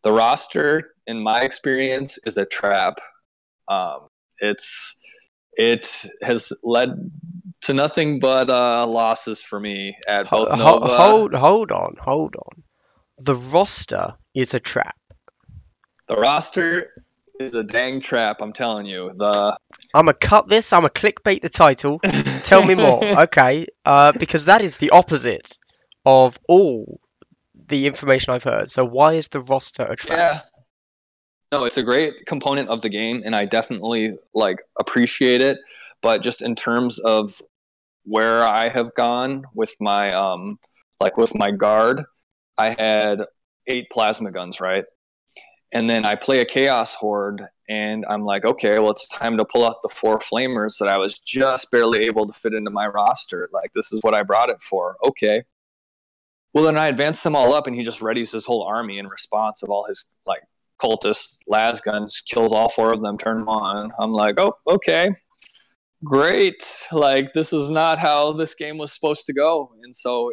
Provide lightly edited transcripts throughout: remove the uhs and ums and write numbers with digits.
The roster, in my experience, is a trap. Um, it has led to nothing but losses for me at both Nova. Hold on. The roster is a trap. The roster is a dang trap. I'm telling you. I'm gonna cut this. I'm gonna clickbait the title. Tell me more, okay? Because that is the opposite of all the information I've heard. So why is the roster a trap? Yeah. No, it's a great component of the game, and I definitely like appreciate it. But just in terms of where I have gone with my with my guard, I had 8 plasma guns, right? And then I play a chaos horde, and I'm like, okay, well, it's time to pull out the 4 flamers that I was just barely able to fit into my roster. Like, this is what I brought it for. Okay. Well, then I advance them all up, and he just readies his whole army in response of all his like cultist las guns, kills all 4 of them, turn 1. I'm like, oh, okay, great. Like, this is not how this game was supposed to go. And so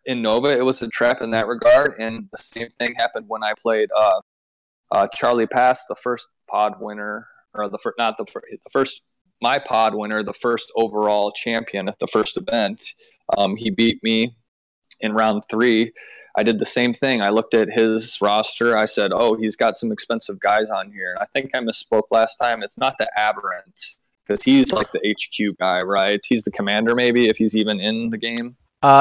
in Nova, it was a trap in that regard. And the same thing happened when I played Charlie Pass, the first pod winner, or not the first my pod winner, the first overall champion at the first event. He beat me in round 3. I did the same thing. I looked at his roster. I said, "Oh, he's got some expensive guys on here." I think I misspoke last time. It's not the Aberrant, because he's like the HQ guy, right? He's the commander, maybe, if he's even in the game.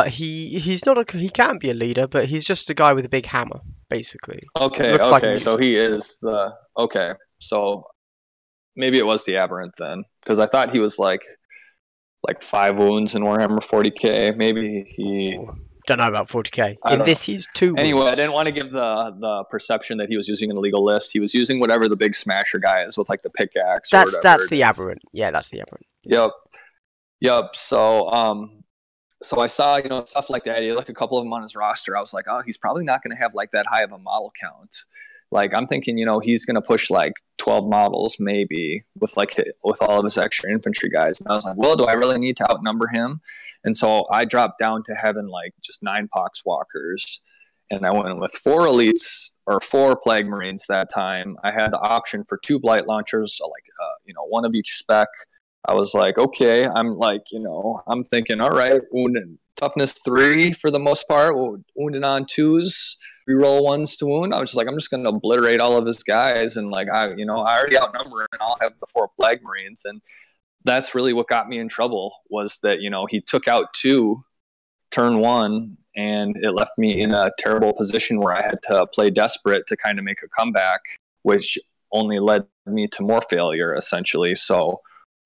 He's not he can't be a leader, but he's just a guy with a big hammer, basically. Okay, Looks like a okay. So mutant. he is the okay. So maybe it was the Aberrant then, because I thought he was like 5 wounds in Warhammer 40K. Maybe he. Oh, don't know about 40k. I In don't know. this, he's 2 Anyway, I wounds. didn't want to give the perception that he was using an illegal list. He was using whatever the big smasher guy is with like the pickaxe or whatever. That's the Aberrant. Yeah, that's the Aberrant. Yep. So I saw, stuff like that. You look a couple of them on his roster. I was like, oh, he's probably not going to have like that high of a model count. Like, I'm thinking, he's going to push like 12 models maybe with all of his extra infantry guys. And I was like, well, do I really need to outnumber him? And so I dropped down to having like just 9 poxwalkers. And I went with 4 elites or 4 plague marines that time. I had the option for 2 blight launchers, so like, one of each spec. I was like, okay, I'm like, I'm thinking, all right, wounded, toughness 3 for the most part, wounded on 2s, reroll 1s to wound. I was just like, I'm just going to obliterate all of his guys. And like, I already outnumber him, and I'll have the 4 plague marines. And that's really what got me in trouble, was that, he took out 2 turn 1, and it left me in a terrible position where I had to play desperate to kind of make a comeback, which only led me to more failure essentially. So,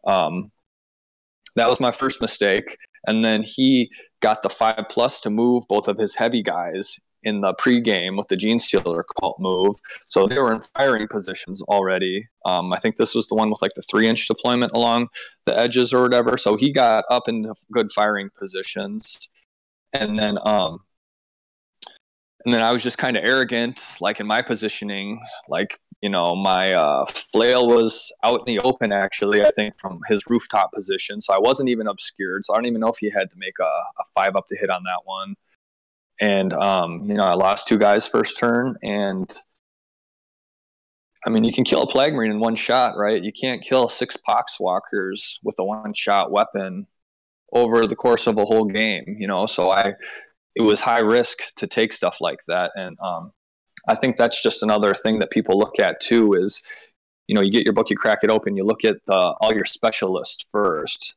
that was my first mistake. And then he got the 5+ to move both of his heavy guys in the pregame with the Genestealer cult move. So they were in firing positions already. I think this was the one with like the 3-inch deployment along the edges or whatever. So he got up into good firing positions. And then I was just kind of arrogant, like in my positioning, like, my flail was out in the open, actually, I think, from his rooftop position. So I wasn't even obscured. So I don't even know if he had to make a 5 up to hit on that one. And, I lost 2 guys first turn. And, I mean, you can kill a plague marine in 1 shot, right? You can't kill 6 poxwalkers with a 1-shot weapon over the course of a whole game, So it was high risk to take stuff like that. And, I think that's just another thing that people look at too is, you get your book, you crack it open, you look at all your specialists first.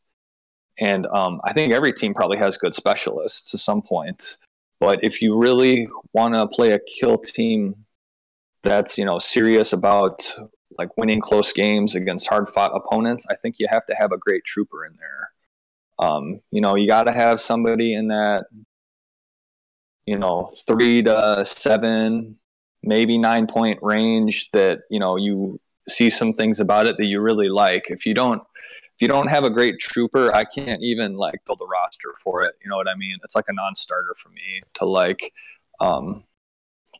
And I think every team probably has good specialists to some point. But if you really want to play a kill team that's, serious about like winning close games against hard fought opponents, I think you have to have a great trooper in there. You got to have somebody in that, 3 to 7, maybe 9-point range that, you see some things about it that you really like. If you don't have a great trooper, I can't even like build a roster for it. You know what I mean? It's like a non-starter for me to like, to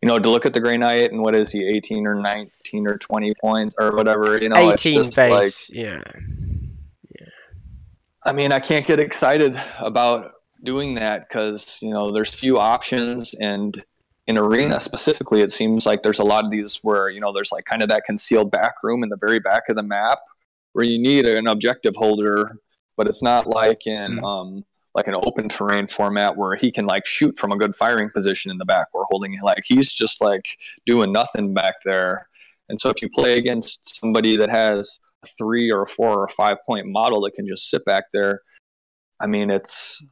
look at the Grey Knight and what is he, 18 or 19 or 20 points or whatever, 18 it's just base, like, yeah. I mean, I can't get excited about doing that because, there's few options, and in Arena specifically, it seems like there's a lot of these where, you know, there's like kind of that concealed back room in the very back of the map where you need an objective holder, but it's not like in like an open terrain format where he can like shoot from a good firing position in the back or holding, like he's just like doing nothing back there. And so if you play against somebody that has a 3 or a 4 or a 5 point model that can just sit back there, I mean, it's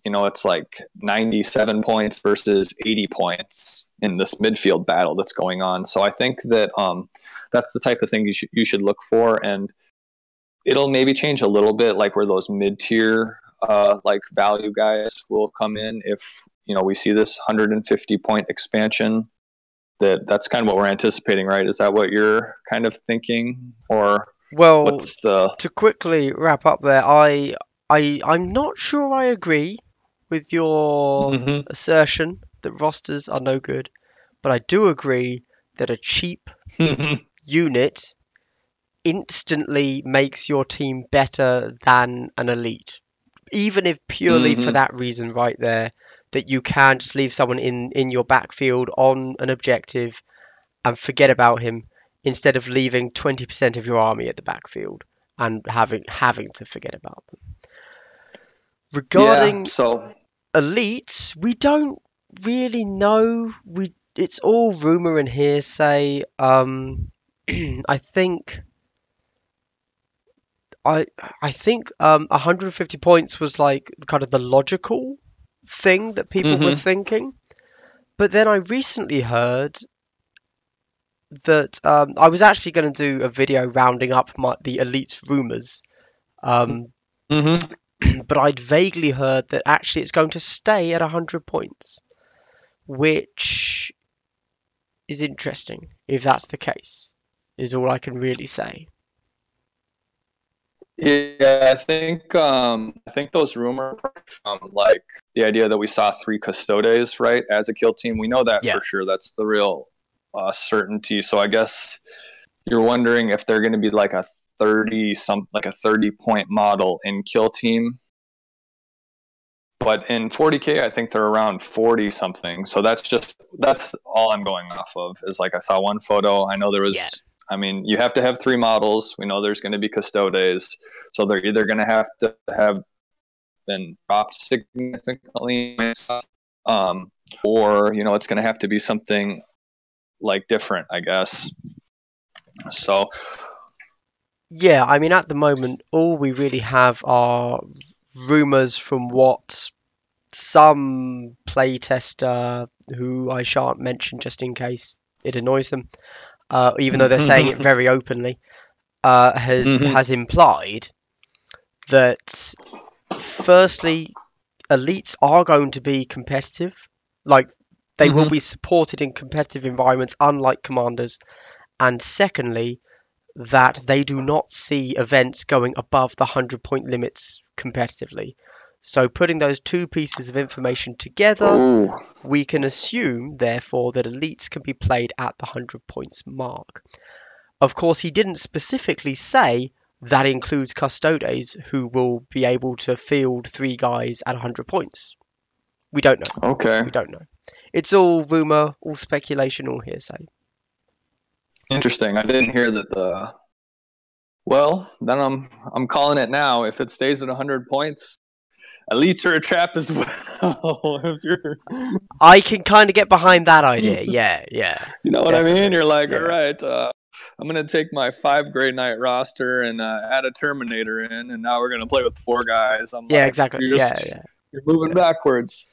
you know, it's like 97 points versus 80 points in this midfield battle that's going on. So I think that that's the type of thing you should look for, and it'll maybe change a little bit, like where those mid-tier like value guys will come in if, you know, we see this 150 point expansion. That's kind of what we're anticipating, right? Is that what you're kind of thinking, or Well, what's the? to quickly wrap up there, I'm not sure I agree with your Mhm. assertion that rosters are no good, but I do agree that a cheap unit instantly makes your team better than an elite, even if purely for Mhm. that reason right there, that you can just leave someone in your backfield on an objective and forget about him instead of leaving 20% of your army at the backfield and having to forget about them. Yeah. Regarding So. elites, we don't really know. It's all rumor and hearsay. I think I I think 150 points was like kind of the logical thing that people were Mhm. thinking. But then I recently heard that I was actually going to do a video rounding up the elites rumors. Um, Mhm. but I'd vaguely heard that actually it's going to stay at 100 points, which is interesting if that's the case, is all I can really say. Yeah, I think those rumors from like the idea that we saw 3 Custodes, right, as a kill team. We know that Yeah. for sure. That's the real certainty. So I guess you're wondering if they're going to be like a 30 point model in kill team. But in 40K, I think they're around 40 something. So that's all I'm going off of. Is like I saw one photo. I know there Yeah. was. I mean, you have to have 3 models. We know there's going to be Custodes, so they're either going to have to have been dropped significantly, um, or, you know, it's going to have to be something like different, I guess. So. Yeah, I mean, at the moment, all we really have are rumors from what some playtester, who I shan't mention just in case it annoys them, even though they're saying it very openly, has implied that firstly, elites are going to be competitive, like they will be supported in competitive environments, unlike commanders, and secondly, that they do not see events going above the 100 point limits competitively. So, putting those two pieces of information together, Oh. we can assume, therefore, that elites can be played at the 100 points mark. Of course, he didn't specifically say that includes Custodes, who will be able to field 3 guys at 100 points. We don't know. Okay. We don't know. It's all rumor, all speculation, all hearsay. Interesting. I didn't hear that the. Well, then I'm calling it now. If it stays at 100 points, elites are a trap as well. If you're, I can kind of get behind that idea. Yeah, yeah. you know what Definitely. I mean? You're like, all Yeah. right, I'm gonna take my 5 Grey Knight roster and add a Terminator in, and now we're gonna play with 4 guys. I'm Yeah, like, exactly. Yeah. you're moving backwards.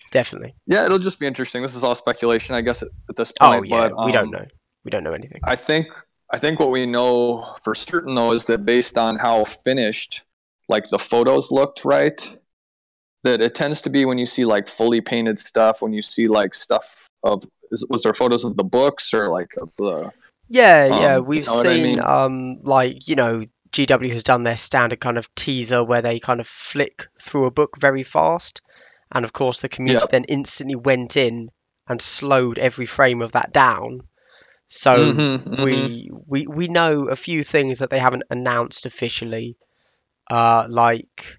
Definitely. Yeah, it'll just be interesting. This is all speculation, I guess, at this Oh, point. yeah. But We don't know. We don't know anything. I think what we know for certain though is that based on how finished like the photos looked, right? That it tends to be when you see like fully painted stuff, when you see like stuff of was there photos of the books or like of the Yeah. you We've know what I seen, mean? like, GW has done their standard kind of teaser where they kind of flick through a book very fast. And of course, the community Yep. then instantly went in and slowed every frame of that down. So we know a few things that they haven't announced officially, like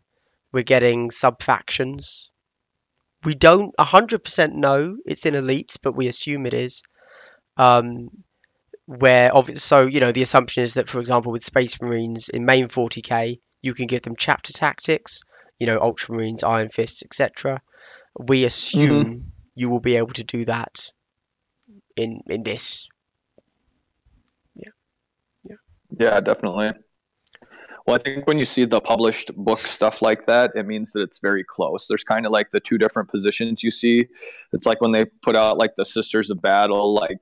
we're getting sub factions, We don't 100% know it's in elites, but we assume it is. So the assumption is that, for example, with Space Marines in main 40k, you can give them chapter tactics, Ultramarines, Iron Fists, etc. We assume you will be able to do that in this. Yeah, definitely. Well, I think when you see the published book stuff like that, it means that it's very close. There's kind of like the two different positions you see. It's like when they put out like the Sisters of Battle, like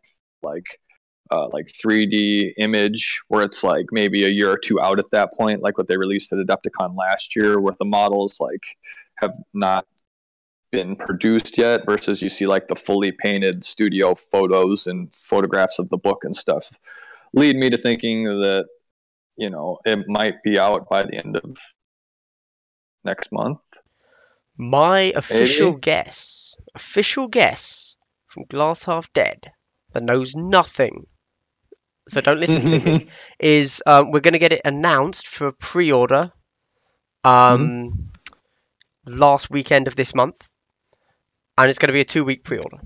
3D image, where it's like maybe a year or two out at that point, like what they released at Adepticon last year, where the models like have not been produced yet, versus you see like the fully painted studio photos and photographs of the book and stuff. Lead me to thinking that it might be out by the end of next month. My official Maybe? guess from Glass Half Dead, that knows nothing, so don't listen to me, is we're going to get it announced for pre-order last weekend of this month, and it's going to be a 2-week pre-order.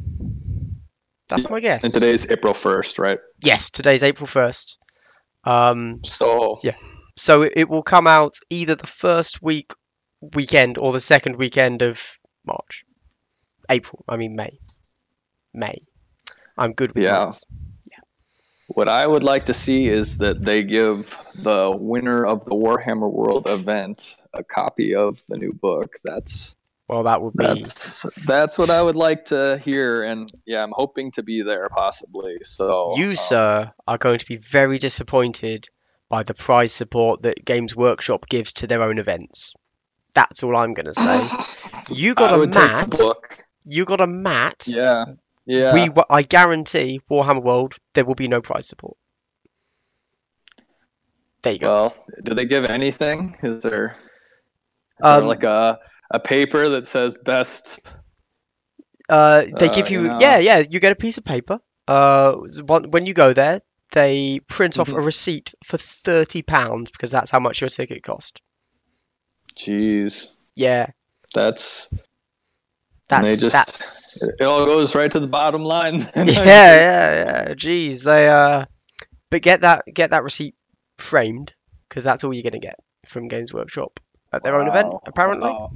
That's my guess. And today's April 1st, right? Yes, today's April 1st. Yeah. So it will come out either the first weekend or the second weekend of March. May. I'm good with months. Yeah. What I would like to see is that they give the winner of the Warhammer World event a copy of the new book. That's what I would like to hear, and I'm hoping to be there possibly. So you, sir, are going to be very disappointed by the prize support that Games Workshop gives to their own events. That's all I'm going to say. You got a mat. You got a mat. Yeah. I guarantee Warhammer World there will be no prize support. There you go. Well, do they give anything? Is there like a paper that says best? They give you you get a piece of paper. When you go there, they print off a receipt for £30 because that's how much your ticket cost. Jeez. Yeah. It all goes right to the bottom line. Yeah. Jeez, but get that receipt framed, because that's all you're gonna get from Games Workshop at their own event, apparently. Wow.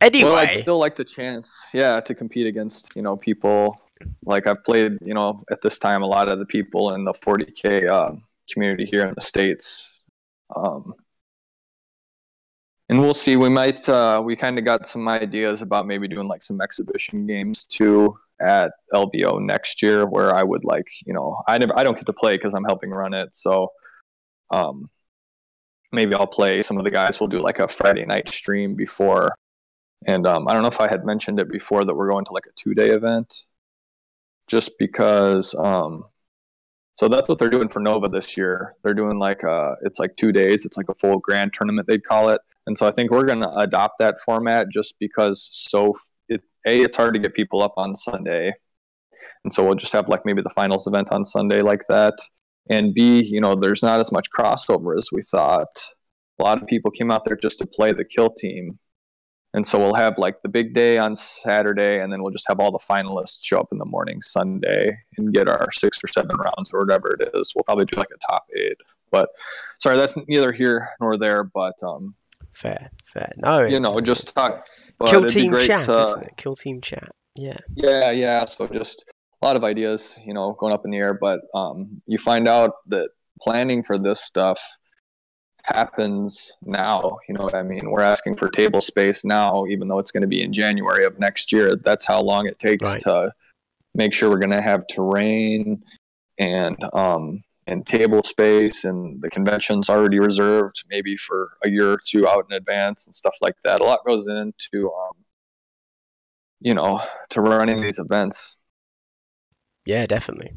Anyway, I'd still like the chance, to compete against people. Like I've played, at this time, a lot of the people in the 40K community here in the States. And we'll see. We might. We kind of got some ideas about maybe doing like some exhibition games too at LVO next year, where I would like, I don't get to play because I'm helping run it. So, maybe I'll play. Some of the guys will do like a Friday night stream before. And I don't know if I had mentioned it before that we're going to like a 2-day event, just because. So that's what they're doing for Nova this year. They're doing like it's like 2 days. It's like a full grand tournament, they'd call it. And so I think we're going to adopt that format just because it's hard to get people up on Sunday. And so we'll just have like maybe the finals event on Sunday like that. And B, there's not as much crossover as we thought. A lot of people came out there just to play the kill team. And so we'll have like the big day on Saturday, and then we'll just have all the finalists show up in the morning Sunday and get our 6 or 7 rounds or whatever it is. We'll probably do like a top 8. But sorry, that's neither here nor there. But fair. No, just talk. Kill team chat, isn't it? Kill team chat. Yeah. Yeah. So just a lot of ideas, going up in the air. But you find out that planning for this stuff happens now. You know what I mean? We're asking for table space now, even though it's going to be in January of next year. That's how long it takes to make sure we're going to have terrain and table space, and the convention's already reserved maybe for a year or two out in advance and stuff like that. A lot goes into to running these events. Yeah, definitely.